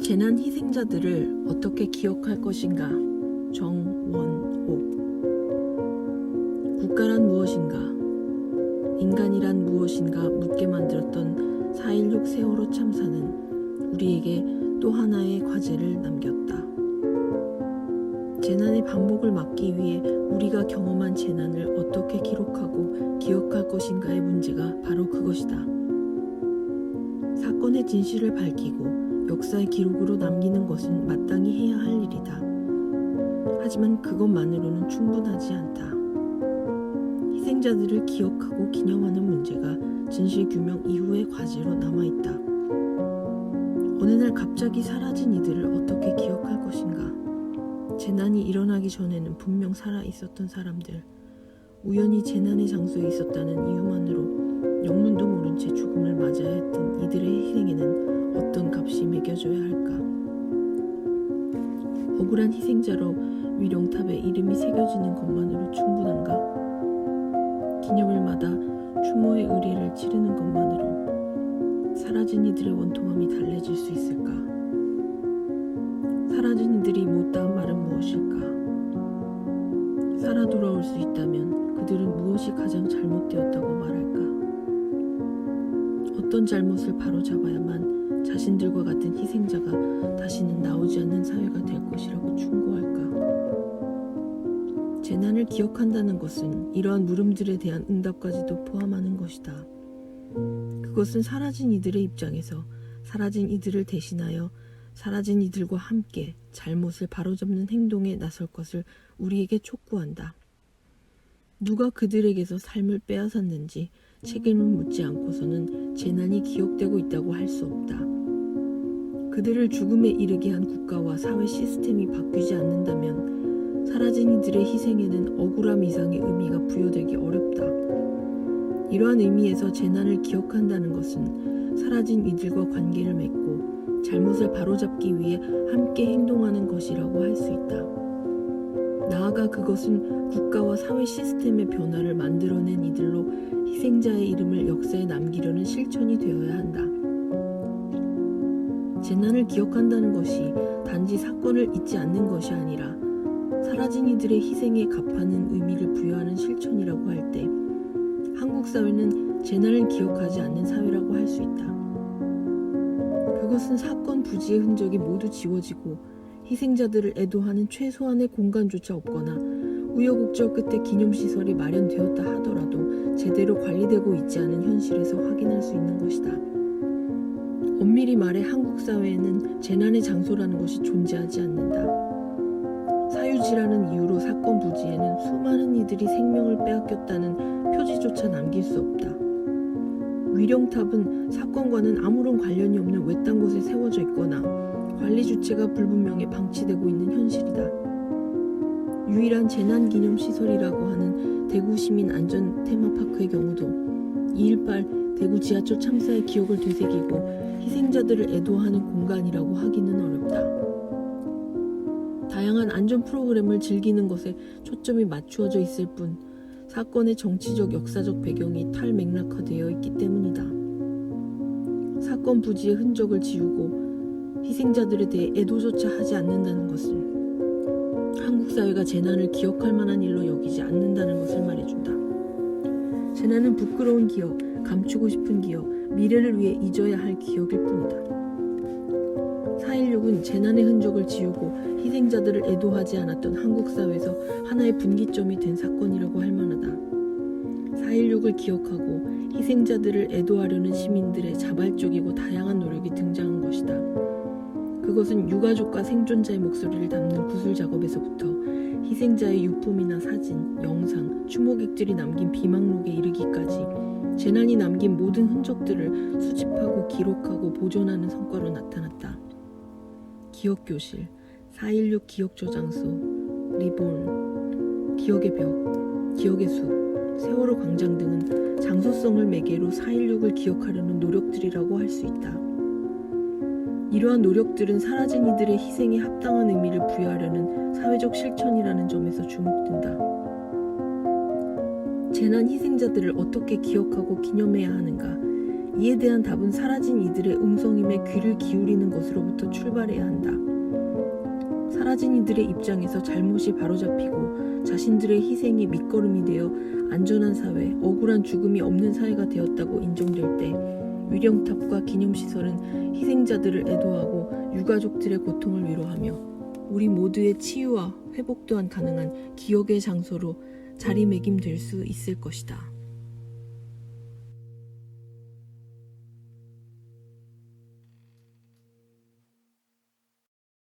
재난 희생자들을 어떻게 기억할 것인가? 정원옥. 국가란 무엇인가? 인간이란 무엇인가 묻게 만들었던 4.16 세월호 참사는 우리에게 또 하나의 과제를 남겼다. 재난의 반복을 막기 위해 우리가 경험한 재난을 어떻게 기록하고 기억할 것인가의 문제가 바로 그것이다. 사건의 진실을 밝히고 역사의 기록으로 남기는 것은 마땅히 해야 할 일이다. 하지만 그것만으로는 충분하지 않다. 희생자들을 기억하고 기념하는 문제가 진실규명 이후의 과제로 남아있다. 어느 날 갑자기 사라진 이들을 어떻게 기억할 것인가? 재난이 일어나기 전에는 분명 살아있었던 사람들, 우연히 재난의 장소에 있었다는 이유만으로 영문도 모른 채 죽음을 맞아야 했던 이들의 희생에는 어떤 값이 매겨져야 할까? 억울한 희생자로 위령탑에 이름이 새겨지는 것만으로 충분한가? 기념일마다 추모의 의례를 치르는 것만으로 사라진 이들의 원통함이 달래질 수 있을까? 사라진 이들이 못다한 말은 무엇일까? 살아 돌아올 수 있다면 그들은 무엇이 가장 잘못되었다고 말할까? 어떤 잘못을 바로잡아야만 자신들과 같은 희생자가 다시는 나오지 않는 사회가 될 것이라고 충고할까? 재난을 기억한다는 것은 이러한 물음들에 대한 응답까지도 포함하는 것이다. 그것은 사라진 이들의 입장에서 사라진 이들을 대신하여 사라진 이들과 함께 잘못을 바로잡는 행동에 나설 것을 우리에게 촉구한다. 누가 그들에게서 삶을 빼앗았는지 책임을 묻지 않고서는 재난이 기억되고 있다고 할 수 없다. 그들을 죽음에 이르게 한 국가와 사회 시스템이 바뀌지 않는다면 사라진 이들의 희생에는 억울함 이상의 의미가 부여되기 어렵다. 이러한 의미에서 재난을 기억한다는 것은 사라진 이들과 관계를 맺고 잘못을 바로잡기 위해 함께 행동하는 것이라고 할 수 있다. 나아가 그것은 국가와 사회 시스템의 변화를 만들어낸 이들로 희생자의 이름을 역사에 남기려는 실천이 되어야 한다. 재난을 기억한다는 것이 단지 사건을 잊지 않는 것이 아니라 사라진 이들의 희생에 값하는 의미를 부여하는 실천이라고 할 때 한국 사회는 재난을 기억하지 않는 사회라고 할 수 있다. 그것은 사건 부지의 흔적이 모두 지워지고 희생자들을 애도하는 최소한의 공간조차 없거나 우여곡절 끝에 기념시설이 마련되었다 하더라도 제대로 관리되고 있지 않은 현실에서 확인할 수 있는 것이다. 엄밀히 말해 한국 사회에는 재난의 장소라는 것이 존재하지 않는다. 사유지라는 이유로 사건 부지에는 수많은 이들이 생명을 빼앗겼다는 표지조차 남길 수 없다. 위령탑은 사건과는 아무런 관련이 없는 외딴 곳에 세워져 있거나 관리 주체가 불분명해 방치되고 있는 현실이다. 유일한 재난기념시설이라고 하는 대구시민안전 테마파크의 경우도 2.18 대구 지하철 참사의 기억을 되새기고 희생자들을 애도하는 공간이라고 하기는 어렵다. 다양한 안전 프로그램을 즐기는 것에 초점이 맞추어져 있을 뿐 사건의 정치적 역사적 배경이 탈맥락화되어 있기 때문이다. 사건 부지의 흔적을 지우고 희생자들에 대해 애도조차 하지 않는다는 것은 한국 사회가 재난을 기억할 만한 일로 여기지 않는다는 것을 말해준다. 재난은 부끄러운 기억, 감추고 싶은 기억, 미래를 위해 잊어야 할 기억일 뿐이다. 4.16은 재난의 흔적을 지우고 희생자들을 애도하지 않았던 한국 사회에서 하나의 분기점이 된 사건이라고 할 만하다. 4.16을 기억하고 희생자들을 애도하려는 시민들의 자발적이고 다양한 노력이 등장한 것이다. 그것은 유가족과 생존자의 목소리를 담는 구술 작업에서부터 희생자의 유품이나 사진, 영상, 추모객들이 남긴 비망록에 이르기까지 재난이 남긴 모든 흔적들을 수집하고 기록하고 보존하는 성과로 나타났다. 기억교실, 4.16 기억저장소, 리본, 기억의 벽, 기억의 숲, 세월호 광장 등은 장소성을 매개로 4.16을 기억하려는 노력들이라고 할 수 있다. 이러한 노력들은 사라진 이들의 희생에 합당한 의미를 부여하려는 사회적 실천이라는 점에서 주목된다. 재난 희생자들을 어떻게 기억하고 기념해야 하는가? 이에 대한 답은 사라진 이들의 음성임에 귀를 기울이는 것으로부터 출발해야 한다. 사라진 이들의 입장에서 잘못이 바로잡히고 자신들의 희생이 밑거름이 되어 안전한 사회, 억울한 죽음이 없는 사회가 되었다고 인정될 때 위령탑과 기념시설은 희생자들을 애도하고 유가족들의 고통을 위로하며 우리 모두의 치유와 회복 또한 가능한 기억의 장소로 자리매김될 수 있을 것이다.